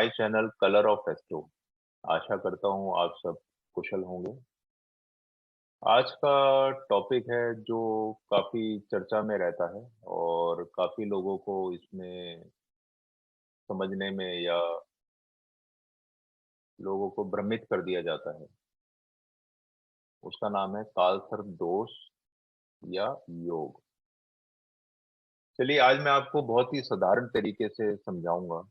My channel colour of astro. आशा करता हूँ आप सब कुशल होंगे। आज का टॉपिक है जो काफ़ी चर्चा में रहता है और काफ़ी लोगों को इसमें समझने में या लोगों को भ्रमित कर दिया जाता है। उसका नाम है कालसर्प दोष या योग। चलिए आज मैं आपको बहुत ही साधारण तरीके से समझाऊंगा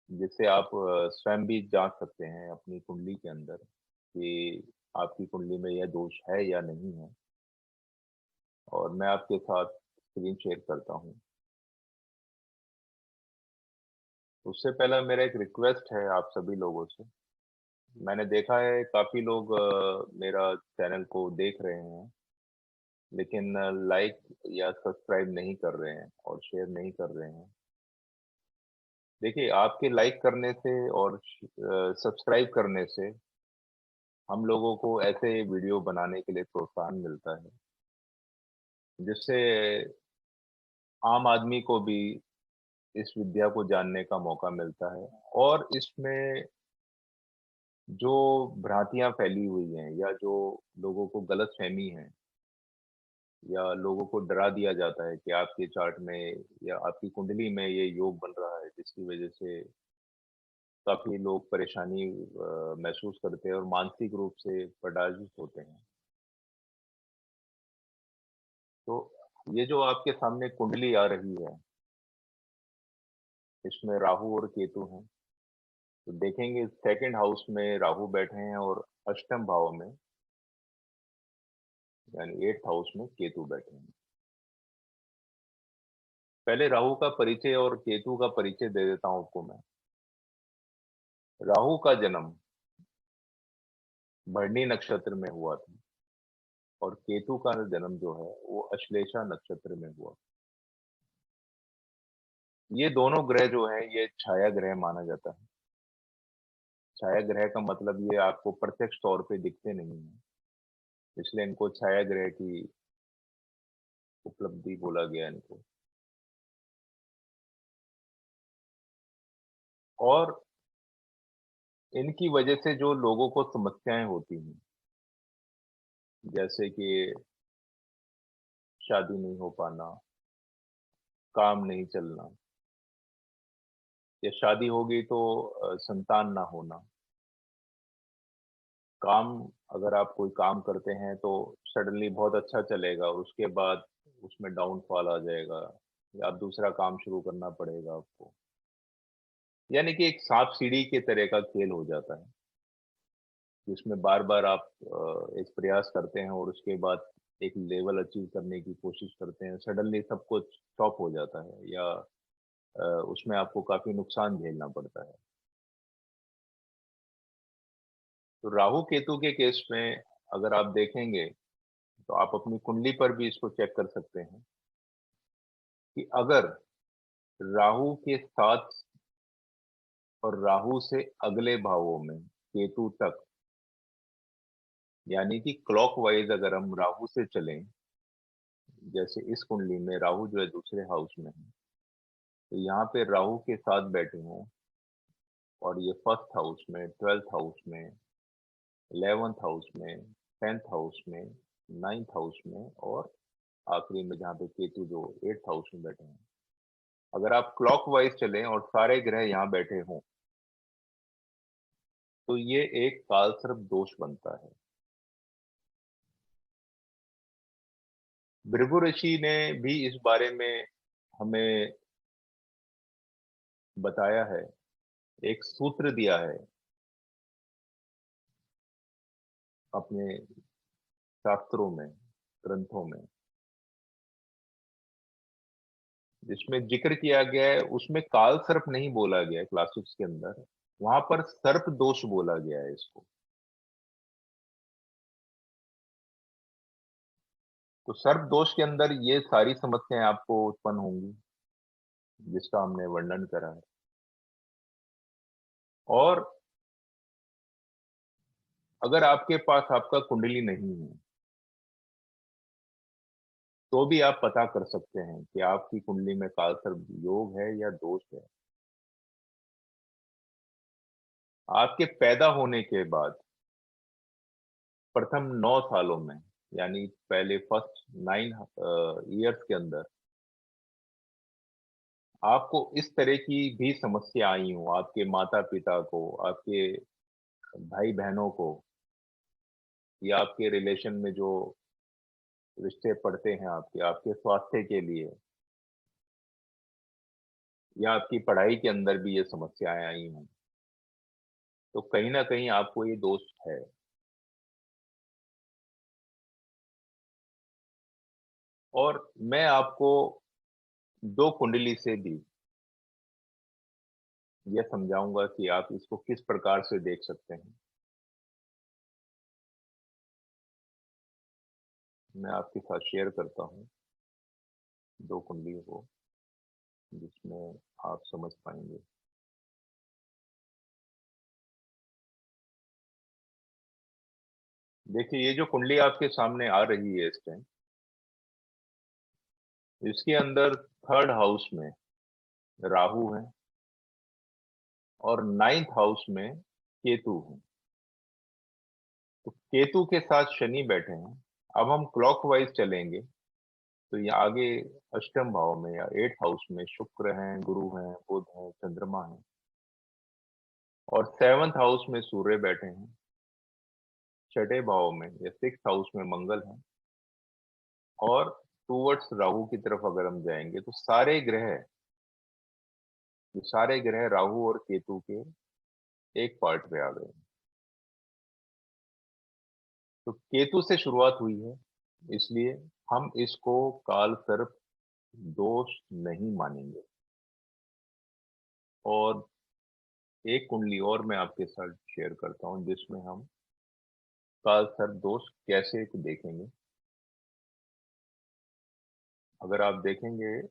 जिससे आप स्वयं भी जांच सकते हैं अपनी कुंडली के अंदर कि आपकी कुंडली में यह दोष है या नहीं है। और मैं आपके साथ स्क्रीन शेयर करता हूँ। उससे पहले मेरा एक रिक्वेस्ट है आप सभी लोगों से। मैंने देखा है काफ़ी लोग मेरा चैनल को देख रहे हैं लेकिन लाइक या सब्सक्राइब नहीं कर रहे हैं और शेयर नहीं कर रहे हैं। देखिए आपके लाइक करने से और सब्सक्राइब करने से हम लोगों को ऐसे वीडियो बनाने के लिए प्रोत्साहन मिलता है जिससे आम आदमी को भी इस विद्या को जानने का मौका मिलता है। और इसमें जो भ्रांतियां फैली हुई हैं या जो लोगों को गलतफहमी है या लोगों को डरा दिया जाता है कि आपके चार्ट में या आपकी कुंडली में ये योग बन रहा है जिसकी वजह से काफी लोग परेशानी महसूस करते हैं और मानसिक रूप से पराजित होते हैं। तो ये जो आपके सामने कुंडली आ रही है इसमें राहु और केतु हैं। तो देखेंगे सेकंड हाउस में राहु बैठे हैं और अष्टम भाव में यानी एट्थ हाउस में केतु बैठे हैं। पहले राहु का परिचय और केतु का परिचय दे देता हूं आपको मैं। राहु का जन्म भरणी नक्षत्र में हुआ था और केतु का जन्म जो है वो अश्लेषा नक्षत्र में हुआ। ये दोनों ग्रह जो है ये छाया ग्रह माना जाता है। छाया ग्रह का मतलब ये आपको प्रत्यक्ष तौर पे दिखते नहीं है, इसलिए इनको छाया ग्रह की उपलब्धि बोला गया इनको। और इनकी वजह से जो लोगों को समस्याएं होती हैं जैसे कि शादी नहीं हो पाना, काम नहीं चलना, या शादी हो गई तो संतान ना होना, काम अगर आप कोई काम करते हैं तो सडनली बहुत अच्छा चलेगा और उसके बाद उसमें डाउनफॉल आ जाएगा या आप दूसरा काम शुरू करना पड़ेगा आपको। यानी कि एक सांप सीढ़ी के तरह का खेल हो जाता है जिसमें बार बार आप एक प्रयास करते हैं और उसके बाद एक लेवल अचीव करने की कोशिश करते हैं, सडनली सब कुछ स्टॉप हो जाता है या उसमें आपको काफी नुकसान झेलना पड़ता है। तो राहु केतु के केस में अगर आप देखेंगे तो आप अपनी कुंडली पर भी इसको चेक कर सकते हैं कि अगर राहु के साथ और राहु से अगले भावों में केतु तक, यानी कि क्लॉकवाइज अगर हम राहु से चलें, जैसे इस कुंडली में राहु जो है दूसरे हाउस में है तो यहाँ पे राहु के साथ बैठे हों और ये फर्स्ट हाउस में, ट्वेल्थ हाउस में, 11th हाउस में, 10th हाउस में, 9th हाउस में और आखिरी में जहाँ पे केतु जो 8th हाउस में बैठे हैं, अगर आप क्लॉकवाइज चलें और सारे ग्रह यहाँ बैठे हों तो ये एक कालसर्प दोष बनता है। भृगु ऋषि ने भी इस बारे में हमें बताया है, एक सूत्र दिया है अपने शास्त्रों में, ग्रंथों में, जिसमें जिक्र किया गया है। उसमें काल सर्प नहीं बोला गया है क्लासिक्स के अंदर, वहां पर सर्प दोष बोला गया है इसको। तो सर्प दोष के अंदर ये सारी समस्याएं आपको उत्पन्न होंगी जिसका हमने वर्णन करा है। और अगर आपके पास आपका कुंडली नहीं है तो भी आप पता कर सकते हैं कि आपकी कुंडली में काल सर्प योग है या दोष है। आपके पैदा होने के बाद प्रथम 9 सालों में, यानी पहले फर्स्ट 9 ईयर्स के अंदर आपको इस तरह की भी समस्या आई हो, आपके माता-पिता को, आपके भाई-बहनों को, या आपके रिलेशन में जो रिश्ते पड़ते हैं आपके, आपके स्वास्थ्य के लिए, या आपकी पढ़ाई के अंदर भी ये समस्याएँ आई हों, तो कहीं न कहीं आपको ये दोष है। और मैं आपको 2 कुंडली से भी ये समझाऊँगा कि आप इसको किस प्रकार से देख सकते हैं। मैं आपके साथ शेयर करता हूँ 2 कुंडलियों को, जिसमें आप समझ पाएँगे। देखिए, ये जो कुंडली आपके सामने आ रही है इस टाइम, इसके अंदर 3rd हाउस में राहु है और 9th हाउस में केतु है। तो केतु के साथ शनि बैठे हैं। अब हम क्लॉकवाइज चलेंगे, तो ये आगे अष्टम भाव में या 8th हाउस में शुक्र हैं, गुरु हैं, बुध हैं, चंद्रमा है, और 7th हाउस में सूर्य बैठे हैं। छठे भाव में या 6th हाउस में मंगल है, और टूवर्ड्स राहु की तरफ अगर हम जाएंगे तो सारे ग्रह राहु और केतु के एक पार्ट में आ गए हैं। तो केतु से शुरुआत हुई है, इसलिए हम इसको काल सर्प दोष नहीं मानेंगे। और एक कुंडली और मैं आपके साथ शेयर करता हूं, जिसमें हम काल सर्प दोष कैसे देखेंगे। अगर आप देखेंगे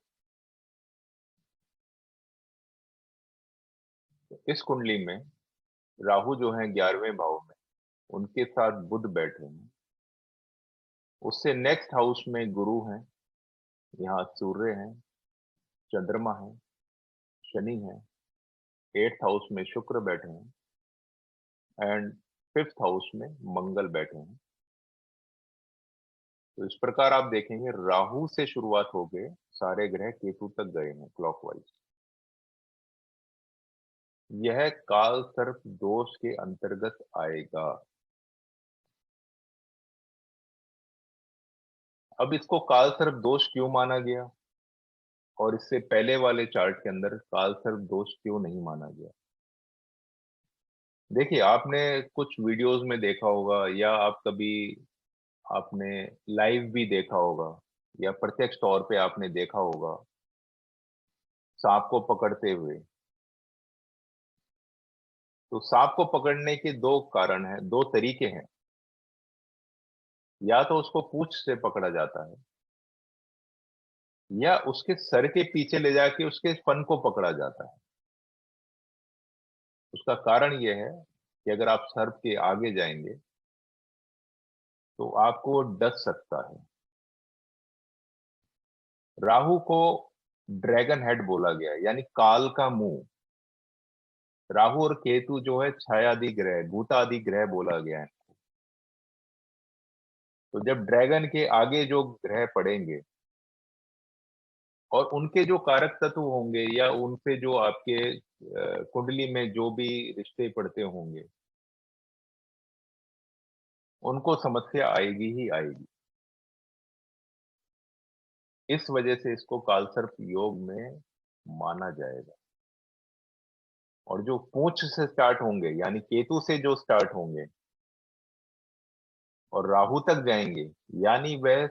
तो इस कुंडली में राहु जो है 11वें भाव में, उनके साथ बुध बैठे हैं। उससे नेक्स्ट हाउस में गुरु हैं, यहाँ सूर्य हैं, चंद्रमा है, शनि है, 8th हाउस में शुक्र बैठे हैं, एंड 5th हाउस में मंगल बैठे हैं। तो इस प्रकार आप देखेंगे राहु से शुरुआत हो गए, सारे ग्रह केतु तक गए हैं क्लॉकवाइज। यह काल सर्प दोष के अंतर्गत आएगा। अब इसको काल सर्प दोष क्यों माना गया, और इससे पहले वाले चार्ट के अंदर काल सर्प दोष क्यों नहीं माना गया? देखिए, आपने कुछ वीडियोस में देखा होगा, या आप कभी आपने लाइव भी देखा होगा, या प्रत्यक्ष तौर पे आपने देखा होगा सांप को पकड़ते हुए। तो सांप को पकड़ने के 2 कारण हैं, 2 तरीके हैं। या तो उसको पूंछ से पकड़ा जाता है, या उसके सर के पीछे ले जाके उसके फन को पकड़ा जाता है। उसका कारण ये है कि अगर आप सर्प के आगे जाएंगे तो आपको वो डस सकता है। राहु को ड्रैगन हेड बोला गया है, यानी काल का मुंह। राहु और केतु जो है छायादि ग्रह, भूतादि ग्रह बोला गया है। तो जब ड्रैगन के आगे जो ग्रह पड़ेंगे, और उनके जो कारक तत्व होंगे, या उनसे जो आपके कुंडली में जो भी रिश्ते पड़ते होंगे, उनको समस्या आएगी ही आएगी। इस वजह से इसको कालसर्प योग में माना जाएगा। और जो पूंछ से स्टार्ट होंगे, यानी केतु से जो स्टार्ट होंगे और राहु तक जाएंगे, यानी वह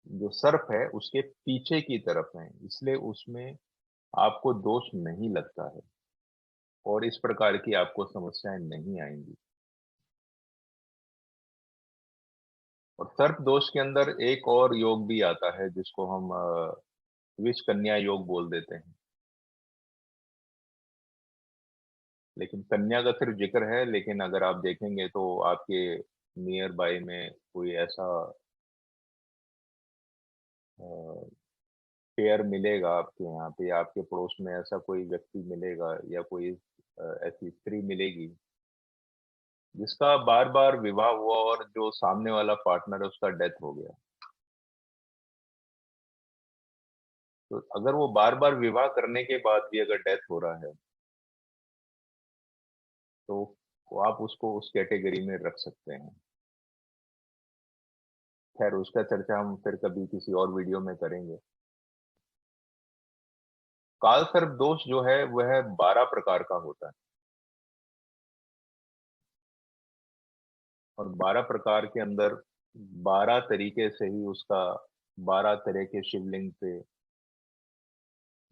जो सर्प है उसके पीछे की तरफ है, इसलिए उसमें आपको दोष नहीं लगता है, और इस प्रकार की आपको समस्याएं नहीं आएंगी। और सर्प दोष के अंदर एक और योग भी आता है, जिसको हम विष कन्या योग बोल देते हैं। लेकिन कन्या का सिर्फ जिक्र है, लेकिन अगर आप देखेंगे तो आपके नियर बाय में कोई ऐसा पेयर मिलेगा आपके यहाँ पे, या आपके पड़ोस में ऐसा कोई व्यक्ति मिलेगा, या कोई ऐसी स्त्री मिलेगी जिसका बार-बार विवाह हुआ और जो सामने वाला पार्टनर है उसका डेथ हो गया। तो अगर वो बार-बार विवाह करने के बाद भी अगर डेथ हो रहा है, तो वो आप उसको उस कैटेगरी में रख सकते हैं। खैर उसका चर्चा हम फिर कभी किसी और वीडियो में करेंगे। कालसर्प दोष जो है वह 12 प्रकार का होता है और 12 प्रकार के अंदर 12 तरीके से ही उसका 12 तरह के शिवलिंग पे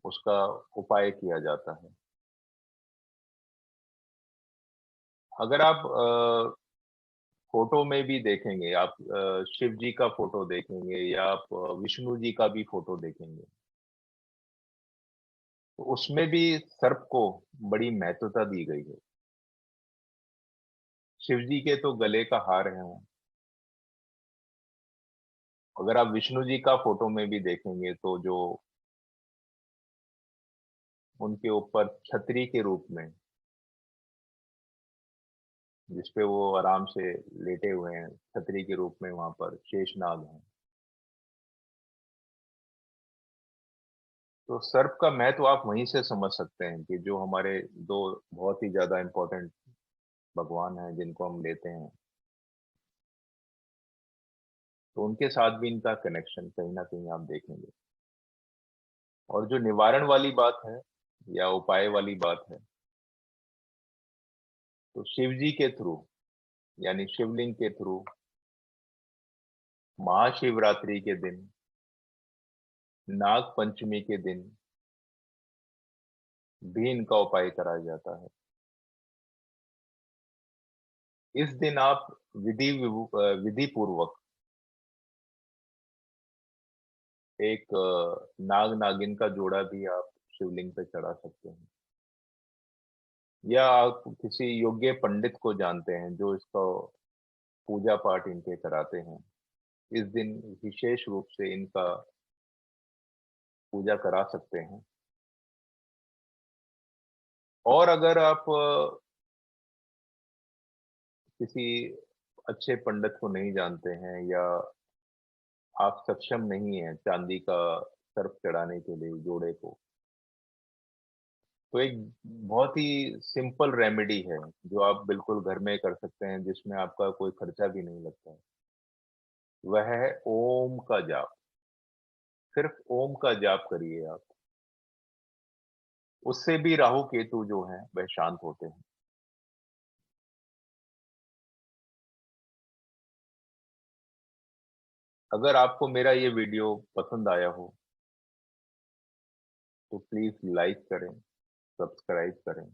उसका उपाय किया जाता है। अगर आप फ़ोटो में भी देखेंगे, आप शिव जी का फ़ोटो देखेंगे या आप विष्णु जी का भी फ़ोटो देखेंगे, तो उसमें भी सर्प को बड़ी महत्वता दी गई है। शिव जी के तो गले का हार है वो। अगर आप विष्णु जी का फ़ोटो में भी देखेंगे तो जो उनके ऊपर छतरी के रूप में, जिसपे वो आराम से लेटे हुए हैं, छतरी के रूप में वहाँ पर शेषनाग हैं। तो सर्प का महत्व आप वहीं से समझ सकते हैं कि जो हमारे 2 बहुत ही ज़्यादा इम्पोर्टेंट भगवान हैं जिनको हम लेते हैं, तो उनके साथ भी इनका कनेक्शन कहीं न कहीं आप देखेंगे। और जो निवारण वाली बात है या उपाय वाली बात है, तो शिव जी के थ्रू यानी शिवलिंग के थ्रू महाशिवरात्रि के दिन, नाग पंचमी के दिन भी इनका उपाय कराया जाता है। इस दिन आप विधि पूर्वक एक नाग-नागिन का जोड़ा भी आप शिवलिंग पे चढ़ा सकते हैं। या आप किसी योग्य पंडित को जानते हैं जो इसका पूजा-पाठ इनके कराते हैं। इस दिन विशेष रूप से इनका पूजा करा सकते हैं। और अगर आप किसी अच्छे पंडित को नहीं जानते हैं या आप सक्षम नहीं हैं चांदी का सर्प चढ़ाने के लिए जोड़े को, तो एक बहुत ही सिंपल रेमेडी है, जो आप बिल्कुल घर में कर सकते हैं, जिसमें आपका कोई खर्चा भी नहीं लगता है। वह है ओम का जाप। सिर्फ ओम का जाप करिए आप। उससे भी राहु केतु जो हैं, वह शांत होते हैं। अगर आपको मेरा ये वीडियो पसंद आया हो, तो प्लीज़ लाइक करें, सब्सक्राइब करें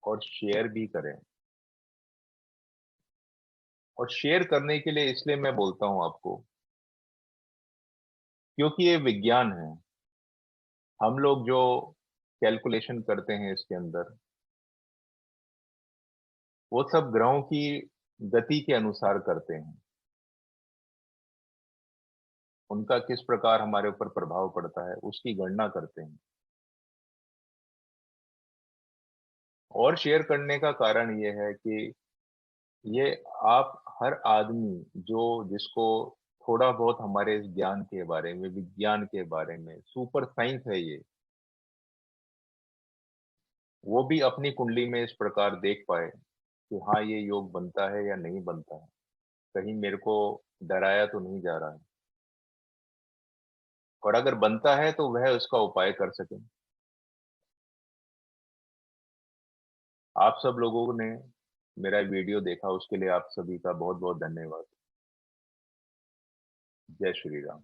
और शेयर भी करें। और शेयर करने के लिए इसलिए मैं बोलता हूँ आपको, क्योंकि ये विज्ञान है। हम लोग जो कैलकुलेशन करते हैं इसके अंदर, वो सब ग्रहों की गति के अनुसार करते हैं। उनका किस प्रकार हमारे ऊपर प्रभाव पड़ता है, उसकी गणना करते हैं। और शेयर करने का कारण ये है कि ये आप हर आदमी जो जिसको थोड़ा बहुत हमारे इस ज्ञान के बारे में, विज्ञान के बारे में, सुपर साइंस है ये, वो भी अपनी कुंडली में इस प्रकार देख पाए कि हाँ, ये योग बनता है या नहीं बनता है। कहीं मेरे को डराया तो नहीं जा रहा है। और अगर बनता है तो वह उसका उपाय कर सकें। आप सब लोगों ने मेरा वीडियो देखा उसके लिए आप सभी का बहुत-बहुत धन्यवाद। जय श्री राम।